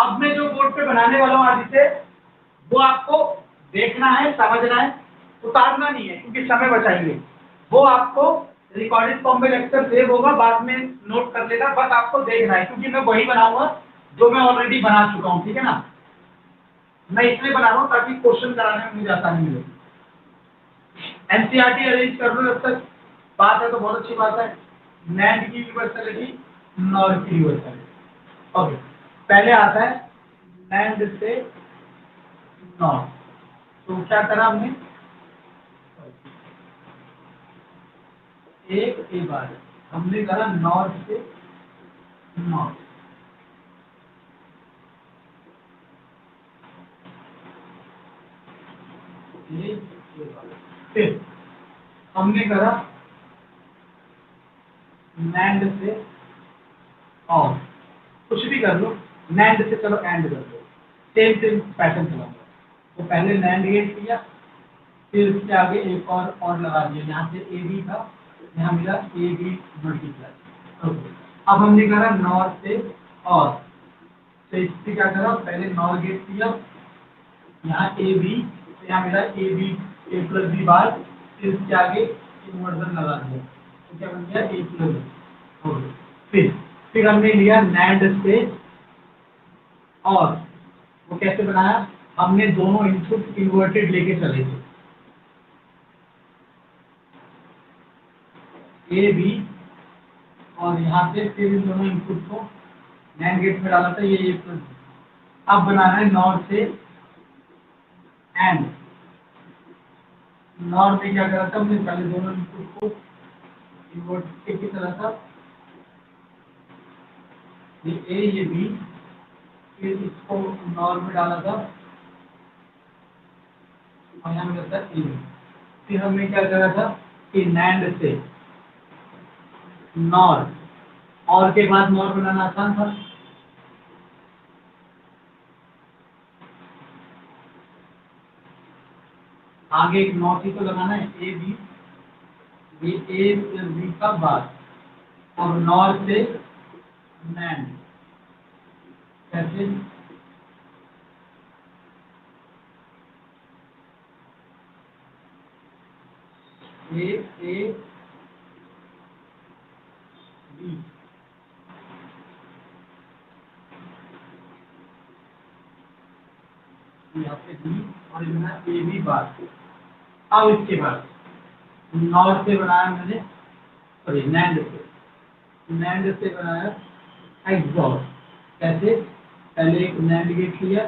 अब मैं जो बोर्ड पे बनाने वाला हूँ आदित्य, वो आपको देखना है, समझना है, उतारना नहीं है क्योंकि समय बचाएंगे। वो आपको रिकॉर्डेड फॉर्म में लेक्चर सेव होगा, बाद में नोट कर लेना, बस आपको देखना है क्योंकि मैं वही बनाऊंगा जो मैं ऑलरेडी बना चुका हूँ, ठीक है ना। मैं इसलिए बना रहा हूँ ताकि क्वेश्चन कराने में मुझे आसानी मिले। एनसीईआरटी अरेंज कर लो जब तक बात है तो बहुत अच्छी बात है। नैंड की यूनिवर्सलिटी, नॉर की यूनिवर्सलिटी। ओके, पहले आता है नैंड से नॉर। तो क्या करा हमने, एक बार हमने करा नॉर्थ से नॉर्थ, फिर हमने करा नैंड से और, कुछ भी कर लो, नैंड से चलो एंड कर लो, सेम पैटर्न चलाऊंगा। तो पहले नैंड गेट किया, फिर उसके आगे एक और लगा दिया, यहाँ से ए बी था, यहाँ मिला ए बी मल्टीप्लाई। अब हमने करा नॉर्थ से और, तो इससे क्या करा, पहले नॉर गेट किया, यहाँ ए बी, यहाँ मिला A B A plus B bar, फिर इसके आगे इन्वर्जन लगा दिया, तो क्या बन गया ए प्लस बी। फिर हमने लिया नैंड से और, वो कैसे बनाया, हमने दोनों इनपुट इन्वर्टेड लेके चले थे, ए बी, और यहाँ से फिर इन दोनों इनपुट को नैंड गेट में डाला था, ये ए प्लस बी। अब बनाना है नॉर से एंड। नॉर में क्या करा था हमने, पहले दोनों इनपुट को इन्वर्ट की तरह था, ये ए ये बी, फिर इसको नॉर में डाला था और यहाँ मिला था ए बी। फिर हमने क्या करा था कि नैंड से नॉर, और के बाद नॉर बनाना आसान था, आगे एक नॉट ही तो लगाना है, ए बी, ये ए प्लस बी का बाद, और नॉर से नैंड, कैसे, ए बी, यहाँ पे बी और यहाँ ए बी बार। अब इसके बाद नॉर से बनाया मैंने, सॉरी नैंड से बनाया एक्सॉर, कैसे, पहले एक नैंड गेट लिया,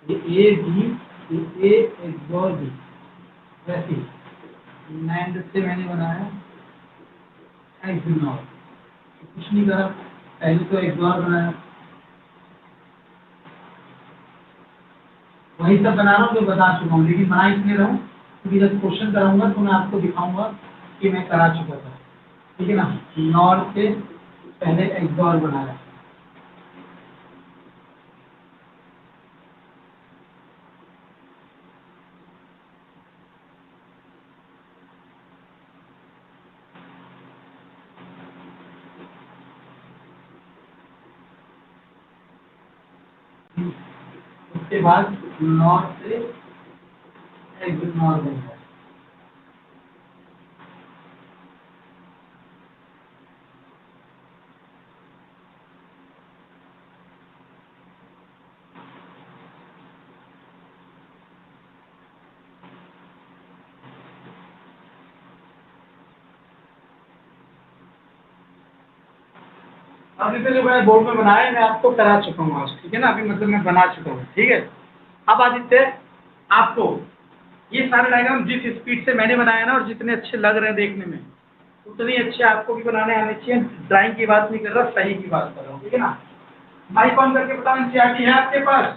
ये ए बी, ये ए एक्सॉर बी, वैसे नैंड से मैंने बनाया एक्सनॉर, कुछ नहीं करा, पहले तो एक्सॉर बनाया, वही सब बना रहा हूँ जो बता चुका हूँ, लेकिन बना इसलिए रहा हूँ क्योंकि जब क्वेश्चन कराऊंगा तो मैं आपको दिखाऊंगा कि मैं करा चुका था, ठीक है ना। नॉर से पहले एक्सॉर बनाया, उसके बाद नॉर से एक्सनॉर बनाया, अब इसे जो मैंने बोर्ड में बनाया है मैं आपको करा चुका हूँ आज, ठीक है ना, अभी मतलब मैं बना चुका हूँ, ठीक है। अब आदित्य आपको ये सारे डायग्राम जिस स्पीड से मैंने बनाया ना और जितने अच्छे लग रहे हैं देखने में, उतने अच्छे आपको भी बनाने आने चाहिए। ड्राइंग की बात नहीं कर रहा, सही की बात कर रहा हूँ, ठीक है ना। माइक ऑन करके बताओ, एनसीईआरटी है आपके पास?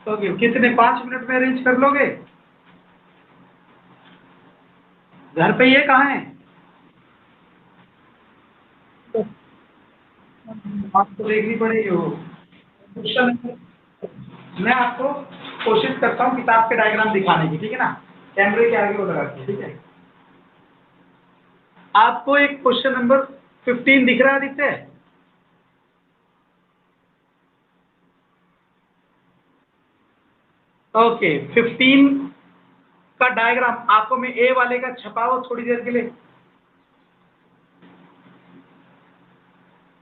तो कितने 5 मिनट में अरेंज कर लोगे? घर पे ये कहाँ है? आपको देखनी पड़ेगी वो क्वेश्चन। मैं आपको कोशिश करता हूँ किताब के डायग्राम दिखाने की, ठीक है ना, कैमरे के आगे वो लगा के, ठीक है। आपको एक क्वेश्चन नंबर 15 दिख रहा है आदित्य? ओके, 15 का डायग्राम आपको मैं ए वाले का छपाओ थोड़ी देर के लिए।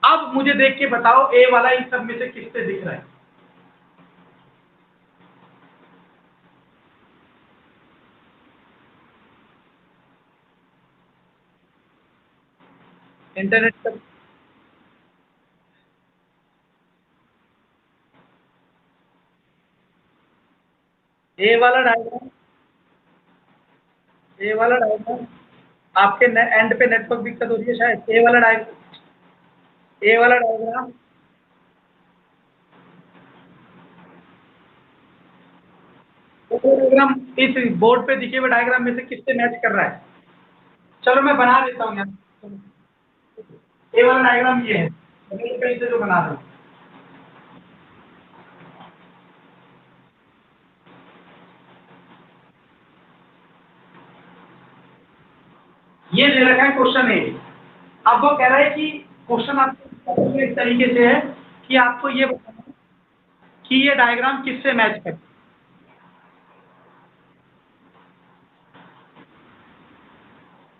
अब मुझे देख के बताओ ए वाला इन सब में से किससे दिख रहा है? इंटरनेट पर ए वाला डायग्राम, ए वाला डायग्राम आपके एंड पे नेटवर्क दिक्कत हो रही है शायद। ए वाला डायग्राम, ए वाला डायग्राम, वो डायग्राम इस बोर्ड पे दिखे हुए डायग्राम में से किससे मैच कर रहा है? चलो मैं बना देता हूँ यार। ए वाला डायग्राम ये है, मैं कहीं से जो बना रहा हूँ। ये दे रखा है क्वेश्चन ए। अब वो कह रहा है कि क्वेश्चन आपको इस तरीके से है कि आपको ये बताना है कि ये डायग्राम किससे मैच करे।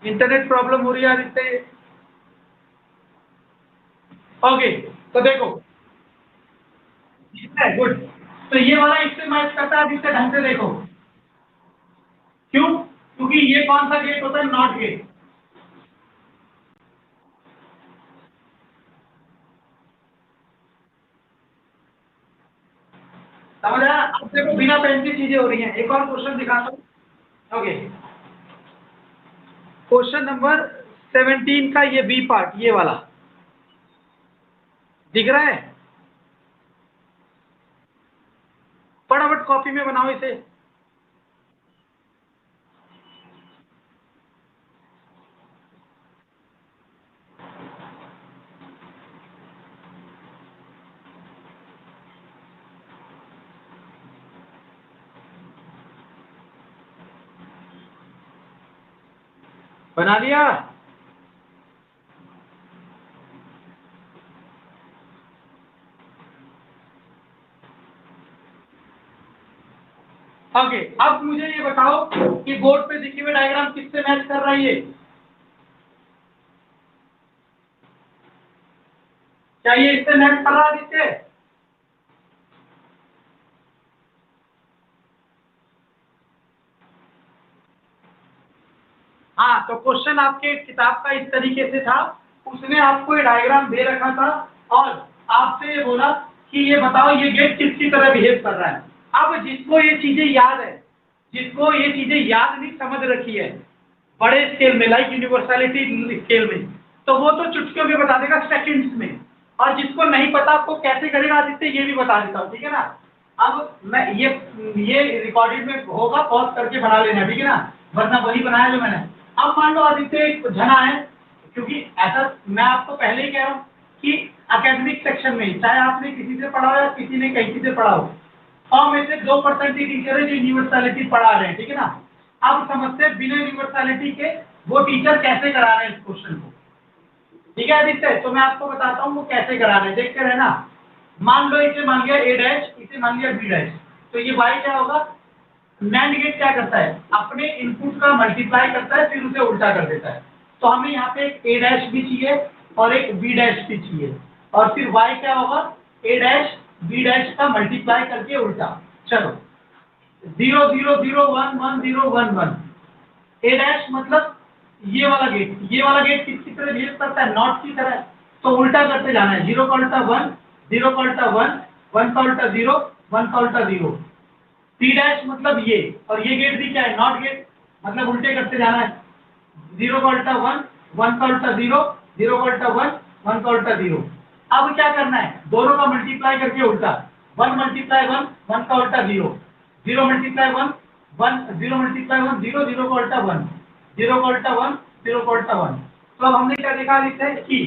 इंटरनेट प्रॉब्लम हो रही है आदित्य? ओके, तो देखो, गुड। तो ये वाला इससे मैच करता है जिससे ढंग से देखो। क्यों? क्योंकि ये कौन सा गेट होता है? Not gate. समझ आया? अब देखो बिना पेन की चीजें हो रही हैं। एक और क्वेश्चन दिखाता हूँ। ओके, क्वेश्चन नंबर 17 का ये बी पार्ट, ये वाला दिख रहा है? फटाफट कॉपी में बनाओ इसे। बना लिया? ओके, अब मुझे ये बताओ कि बोर्ड पे दिखे हुए डायग्राम किससे मैच कर रहा है? ये क्या ये इससे मैच कर रहा है आदित्य? हाँ, तो क्वेश्चन आपके किताब का इस तरीके से था। उसने आपको ये डायग्राम दे रखा था और आपसे ये बोला कि ये बताओ ये गेट किसकी तरह बिहेव कर रहा है। अब जिसको ये चीजें याद है, जिसको ये चीजें याद नहीं समझ रखी है बड़े स्केल में, लाइक यूनिवर्सलिटी स्केल में, तो वो तो चुटकियों में बता देगा, सेकंड्स में। और जिसको नहीं पता आपको कैसे करेगा आदित्य, ये भी बता देता हूँ, ठीक है ना। अब मैं ये रिकॉर्डेड में होगा, पॉज करके बना लेना, ठीक है ना, वरना वही बनाया जो मैंने। अब मान लो आदित्य एक जना है, क्योंकि ऐसा मैं आपको पहले ही कह रहा हूँ कि एकेडमिक सेक्शन में चाहे आपने किसी से पढ़ा हो या किसी ने कहीं से पढ़ा हो, 100 में से 2% ही टीचर है जो यूनिवर्सलिटी पढ़ा रहे हैं, ठीक है ना। अब समझते हैं बिना यूनिवर्सलिटी के वो टीचर कैसे करा रहे हैं इस क्वेश्चन को। ठीक है आदित्य, तो मैं आपको बताता हूँ वो कैसे करा रहे हैं, देखते रहना। मान लो इसे मान लिया ए डैश, इसे मान लिया बी डैश, तो ये वाई क्या होगा? नैंड गेट क्या करता है? अपने इनपुट का मल्टीप्लाई करता है फिर उसे उल्टा कर देता है। तो हमें यहाँ पे एक ए डैश भी चाहिए और एक बी डैश भी चाहिए, और फिर वाई क्या होगा? ए डैश बी डैश का मल्टीप्लाई करके उल्टा। चलो, 0 0 0 1 1 0 1 1। ए डैश मतलब ये वाला गेट, ये वाला गेट किसकी तरह बिहेव करता है? नॉट की तरह। तो उल्टा करते जाना है, 0 का उल्टा 1, 0 का उल्टा 1, 1 का उल्टा 0, 1 का उल्टा 0। टी डैश मतलब ये, और ये गेट भी क्या है? नॉट गेट, मतलब उल्टे करते जाना है, 0 का उल्टा 1, 1 का उल्टा 0, 0 का उल्टा 1, 1 का उल्टा 0। अब क्या करना है? दोनों का मल्टीप्लाई करके उल्टा, 1 मल्टीप्लाई 1, 1 का उल्टा 0, 0 मल्टीप्लाई 1, 1 0 मल्टीप्लाई 1 0, 0 का उल्टा 1, 0 का उल्टा 1, 0 का उल्टा 1। तो अब हमने क्या देखा लिखा है कि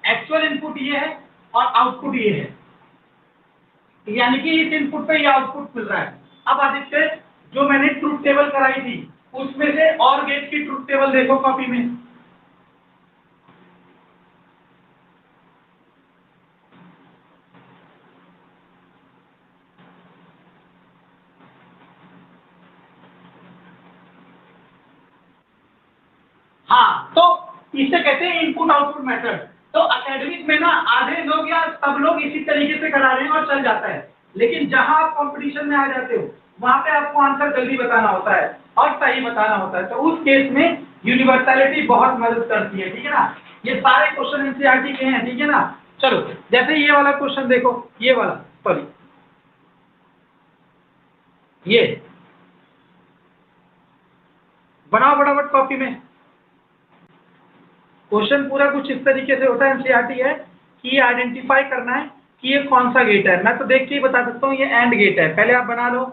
एक्चुअल इनपुट ये है और आउटपुट ये है। यानी कि इस इनपुट पे ये आउटपुट मिल रहा है। अब आदित्य, जो मैंने ट्रुथ टेबल कराई थी उसमें से और गेट की ट्रुथ टेबल देखो कॉपी में। हाँ, तो इसे कहते हैं इनपुट आउटपुट मेथड। तो एकेडमिक में ना आधे लोग या सब लोग इसी तरीके से करा रहे हैं और चल जाता है, लेकिन जहां आप कंपटीशन में आ जाते हो वहां पे आपको आंसर जल्दी बताना होता है और सही बताना होता है, तो उस केस में यूनिवर्सैलिटी बहुत मदद करती है, ठीक है ना। ये सारे क्वेश्चन एनसीईआरटी के हैं, ठीक है ना। चलो, जैसे ये वाला क्वेश्चन देखो, ये वाला, सॉरी ये बनाओ फटाफट कॉपी में। क्वेश्चन पूरा कुछ इस तरीके से होता है, एनसीईआरटी है कि आइडेंटिफाई करना है कि ये कौन सा गेट है। मैं तो देख के ही बता सकता हूँ, ये एंड गेट है। पहले आप बना लो